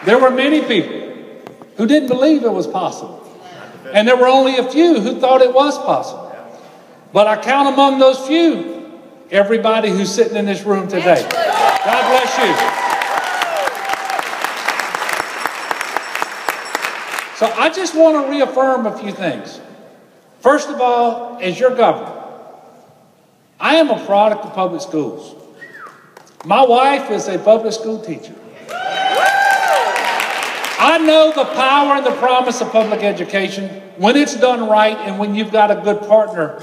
There were many people who didn't believe it was possible. And there were only a few who thought it was possible. But I count among those few everybody who's sitting in this room today. God bless you. So I just want to reaffirm a few things. First of all, as your governor, I am a product of public schools. My wife is a public school teacher. I know the power and the promise of public education when it's done right and when you've got a good partner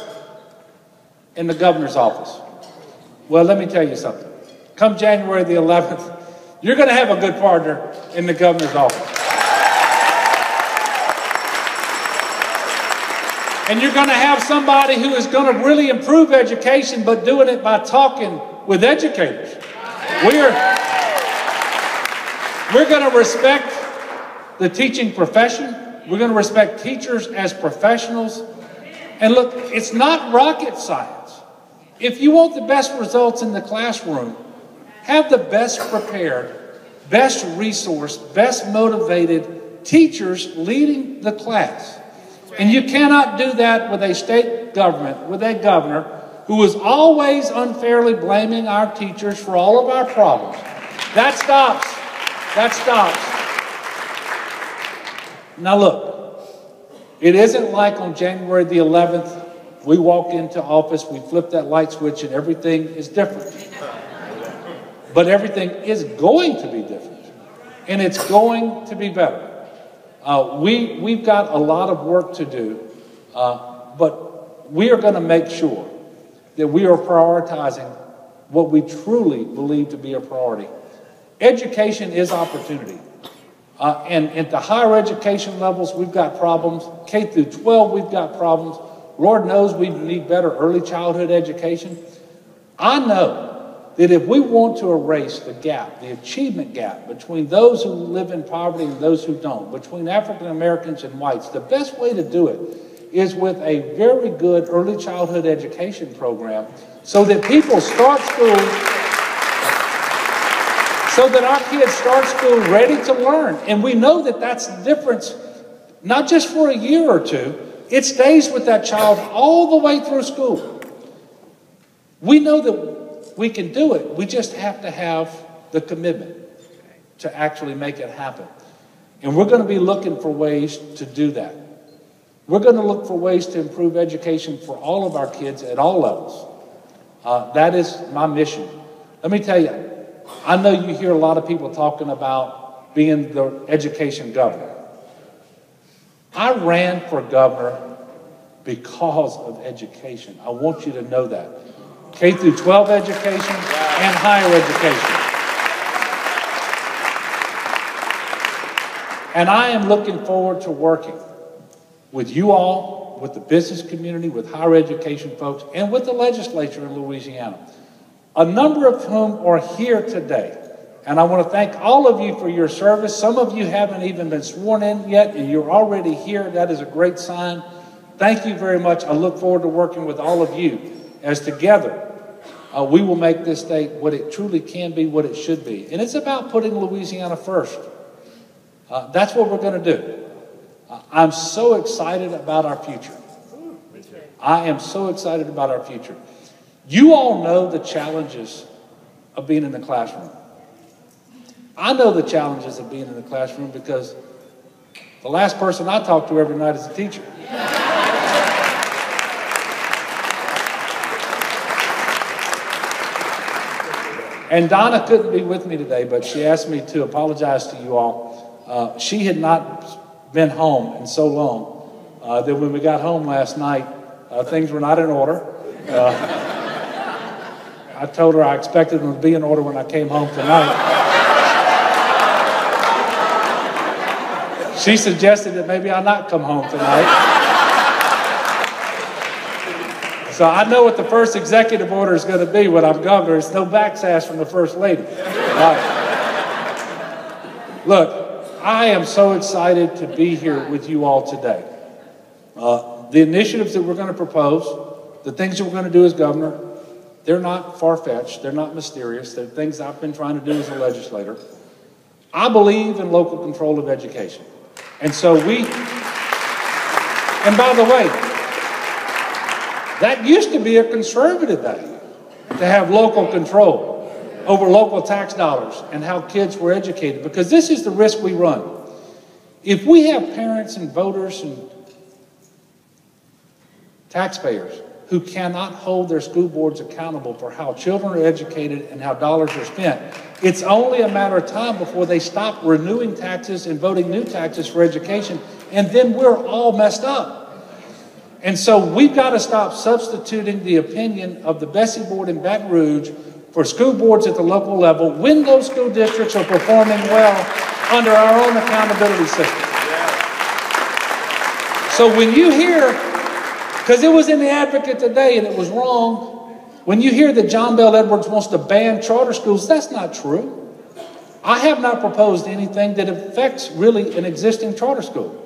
in the governor's office. Well, let me tell you something. Come January the 11th, you're going to have a good partner in the governor's office. And you're going to have somebody who is going to really improve education, but doing it by talking with educators. We're going to respect the teaching profession. We're going to respect teachers as professionals. And look, it's not rocket science. If you want the best results in the classroom, have the best prepared, best resourced, best motivated teachers leading the class. And you cannot do that with a state government, with a governor who is always unfairly blaming our teachers for all of our problems. That stops. That stops. Now look, it isn't like on January the 11th, we walk into office, we flip that light switch and everything is different. But everything is going to be different. And it's going to be better. We've got a lot of work to do, but we are going to make sure that we are prioritizing what we truly believe to be a priority. Education is opportunity. And at the higher education levels, we've got problems. K through 12, we've got problems. Lord knows we need better early childhood education. I know that if we want to erase the gap, the achievement gap between those who live in poverty and those who don't, between African Americans and whites, the best way to do it is with a very good early childhood education program so that people start school, so that our kids start school ready to learn. And we know that that's the difference, not just for a year or two, it stays with that child all the way through school. We know that we can do it. We just have to have the commitment to actually make it happen. And we're going to be looking for ways to do that. We're going to look for ways to improve education for all of our kids at all levels. That is my mission. Let me tell you, I know you hear a lot of people talking about being the education governor. I ran for governor because of education. I want you to know that. K through 12 education and higher education. And I am looking forward to working with you all, with the business community, with higher education folks, and with the legislature in Louisiana. A number of whom are here today. And I want to thank all of you for your service. Some of you haven't even been sworn in yet, and you're already here. That is a great sign. Thank you very much. I look forward to working with all of you as together we will make this state what it truly can be, what it should be. And it's about putting Louisiana first. That's what we're going to do. I'm so excited about our future. I am so excited about our future. You all know the challenges of being in the classroom. I know the challenges of being in the classroom because the last person I talk to every night is a teacher. And Donna couldn't be with me today, but she asked me to apologize to you all. She had not been home in so long that when we got home last night, things were not in order. I told her I expected them to be in order when I came home tonight. She suggested that maybe I not come home tonight. So I know what the first executive order is going to be when I'm governor. It's no backsash from the First Lady. Look, I am so excited to be here with you all today. The initiatives that we're going to propose, the things that we're going to do as governor, they're not far-fetched. They're not mysterious. They're things I've been trying to do as a legislator. I believe in local control of education. And so and by the way, that used to be a conservative value, to have local control over local tax dollars and how kids were educated, because this is the risk we run. If we have parents and voters and taxpayers who cannot hold their school boards accountable for how children are educated and how dollars are spent, it's only a matter of time before they stop renewing taxes and voting new taxes for education, and then we're all messed up. And so we've got to stop substituting the opinion of the Bessie Board in Baton Rouge for school boards at the local level when those school districts are performing well under our own accountability system. So when you hear, because it was in the Advocate today and it was wrong, when you hear that John Bel Edwards wants to ban charter schools, that's not true. I have not proposed anything that affects really an existing charter school.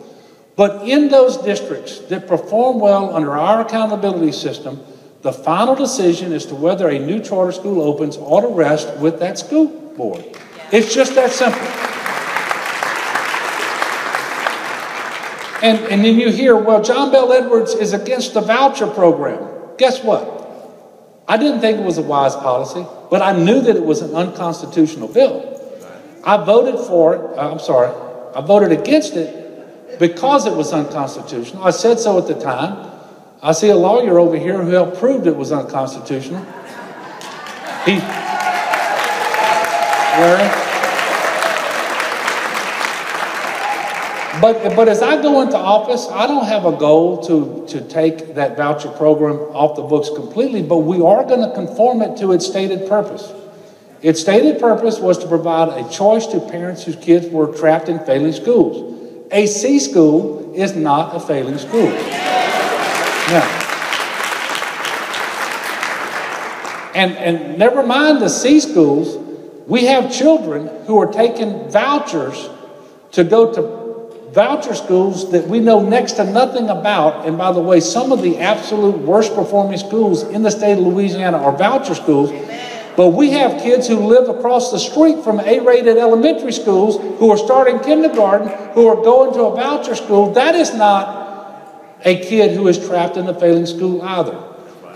But in those districts that perform well under our accountability system, the final decision as to whether a new charter school opens ought to rest with that school board. It's just that simple. And then you hear, well, John Bel Edwards is against the voucher program. Guess what? I didn't think it was a wise policy, but I knew that it was an unconstitutional bill. I voted for it. I voted against it because it was unconstitutional. I said so at the time. I see a lawyer over here who helped prove it was unconstitutional. Larry? But as I go into office, I don't have a goal to take that voucher program off the books completely, but we are going to conform it to its stated purpose. Its stated purpose was to provide a choice to parents whose kids were trapped in failing schools. A C school is not a failing school. Now, and never mind the C schools, we have children who are taking vouchers to go to voucher schools that we know next to nothing about. And by the way, some of the absolute worst performing schools in the state of Louisiana are voucher schools. But we have kids who live across the street from A-rated elementary schools who are starting kindergarten, who are going to a voucher school. That is not a kid who is trapped in a failing school either.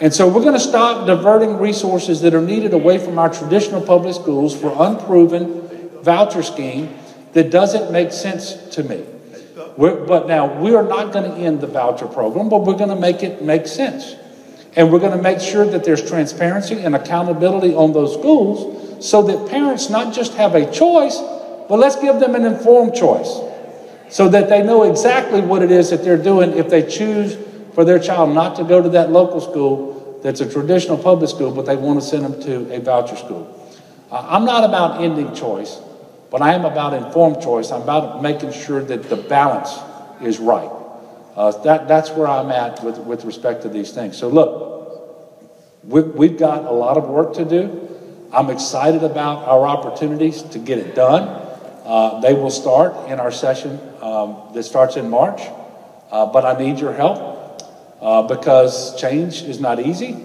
And so we're going to stop diverting resources that are needed away from our traditional public schools for unproven voucher scheme that doesn't make sense to me. But now, we are not going to end the voucher program, but we're going to make it make sense. And we're going to make sure that there's transparency and accountability on those schools so that parents not just have a choice, but let's give them an informed choice so that they know exactly what it is that they're doing if they choose for their child not to go to that local school that's a traditional public school, but they want to send them to a voucher school. I'm not about ending choice, but I am about informed choice. I'm about making sure that the balance is right. That's where I'm at with respect to these things. So look, we've got a lot of work to do. I'm excited about our opportunities to get it done. They will start in our session that starts in March, but I need your help because change is not easy,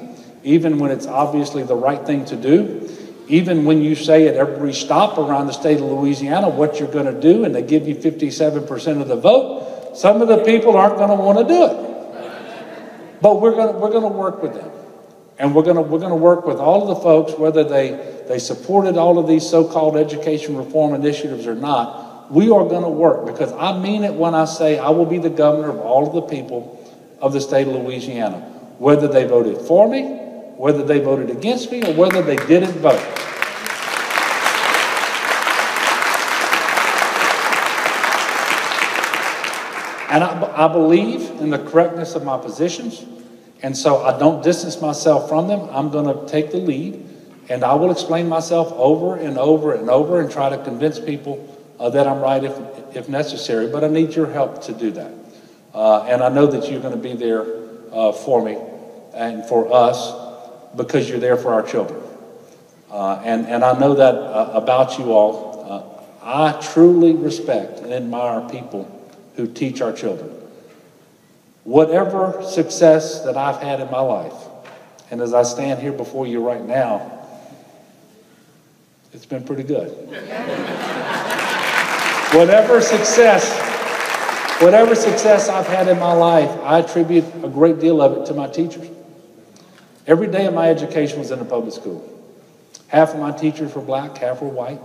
even when it's obviously the right thing to do. Even when you say at every stop around the state of Louisiana what you're going to do and they give you 57% of the vote, some of the people aren't going to want to do it. But we're going to work with them. And we're going to work with all of the folks, whether they supported all of these so-called education reform initiatives or not. We are going to work because I mean it when I say I will be the governor of all of the people of the state of Louisiana, whether they voted for me, whether they voted against me, or whether they didn't vote. And I believe in the correctness of my positions, and so I don't distance myself from them. I'm going to take the lead, and I will explain myself over and over and over and try to convince people that I'm right if necessary, but I need your help to do that. And I know that you're going to be there for me and for us because you're there for our children. And I know that about you all. I truly respect and admire people who teach our children. Whatever success that I've had in my life, and as I stand here before you right now, it's been pretty good. Whatever success I've had in my life, I attribute a great deal of it to my teachers. Every day of my education was in a public school. Half of my teachers were black, half were white.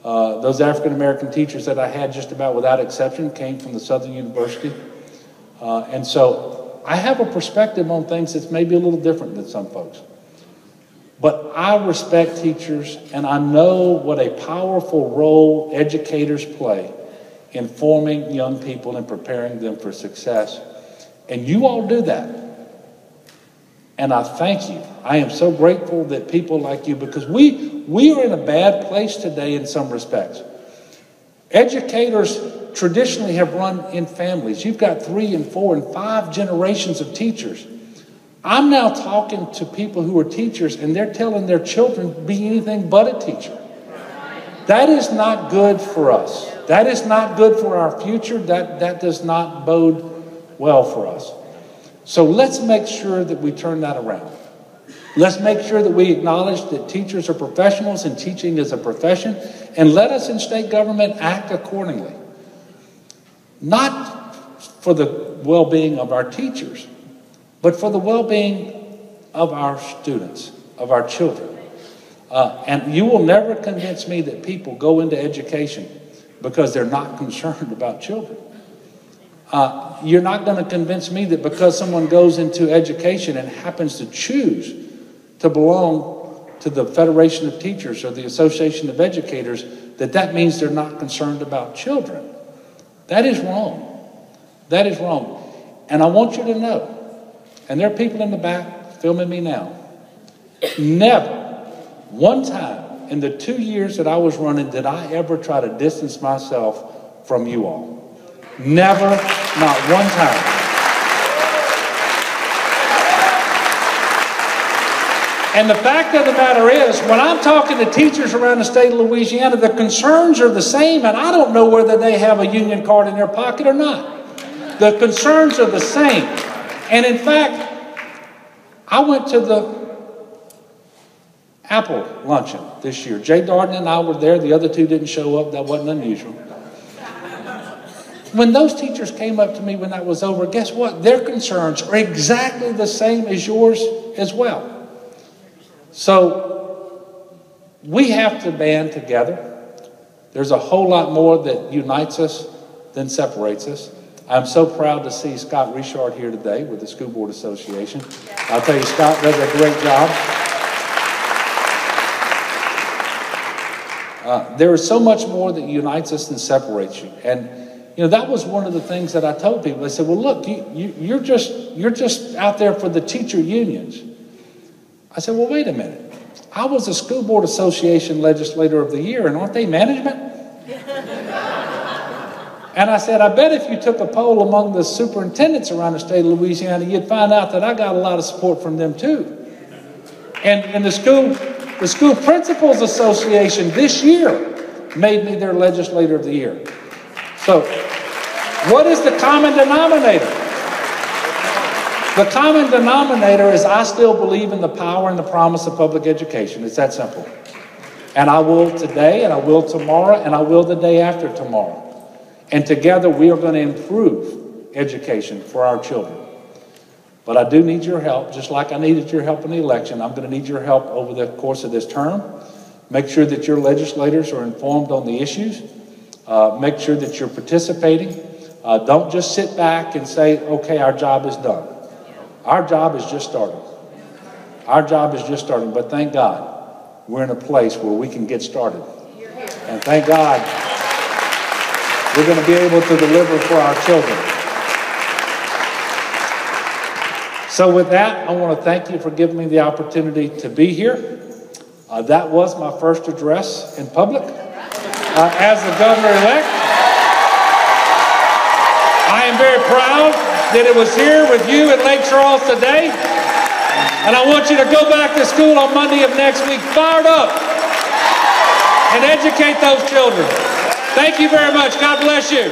Those African-American teachers that I had, just about without exception, came from the Southern University. And so I have a perspective on things that's maybe a little different than some folks. But I respect teachers, and I know what a powerful role educators play in forming young people and preparing them for success. And you all do that. And I thank you. I am so grateful that people like you, because we are in a bad place today in some respects. Educators traditionally have run in families. You've got 3 and 4 and 5 generations of teachers. I'm now talking to people who are teachers, and they're telling their children to be anything but a teacher. That is not good for us. That is not good for our future. That does not bode well for us. So let's make sure that we turn that around. Let's make sure that we acknowledge that teachers are professionals and teaching is a profession, and let us in state government act accordingly. Not for the well-being of our teachers, but for the well-being of our students, of our children. And you will never convince me that people go into education because they're not concerned about children. You're not going to convince me that because someone goes into education and happens to choose to belong to the Federation of Teachers or the Association of Educators, that means they're not concerned about children. That is wrong. That is wrong. And I want you to know, and there are people in the back filming me now, never one time in the 2 years that I was running did I ever try to distance myself from you all. Never, not one time. And the fact of the matter is, when I'm talking to teachers around the state of Louisiana, the concerns are the same, and I don't know whether they have a union card in their pocket or not. The concerns are the same. And in fact, I went to the Apple luncheon this year. Jay Darden and I were there. The other 2 didn't show up. That wasn't unusual. When those teachers came up to me when that was over, guess what? Their concerns are exactly the same as yours as well. So we have to band together. There's a whole lot more that unites us than separates us. I'm so proud to see Scott Richard here today with the School Board Association. I'll tell you, Scott does a great job. There is so much more that unites us than separates you. And you know, that was one of the things that I told people. I said, well, look, you're just out there for the teacher unions. I said, well, wait a minute. I was a School Board Association Legislator of the Year, and aren't they management? And I said, I bet if you took a poll among the superintendents around the state of Louisiana, you'd find out that I got a lot of support from them too. And the School Principals Association this year made me their Legislator of the Year. So, what is the common denominator? The common denominator is I still believe in the power and the promise of public education. It's that simple. And I will today, and I will tomorrow, and I will the day after tomorrow. And together we are going to improve education for our children. But I do need your help, just like I needed your help in the election. I'm going to need your help over the course of this term. Make sure that your legislators are informed on the issues. Make sure that you're participating. Don't just sit back and say, okay, our job is done. Our job is just starting. Our job is just starting. But thank God we're in a place where we can get started. And thank God we're going to be able to deliver for our children. So with that, I want to thank you for giving me the opportunity to be here. That was my first address in public as the governor-elect. I am very proud that it was here with you in Lake Charles today. And I want you to go back to school on Monday of next week fired up and educate those children. Thank you very much. God bless you.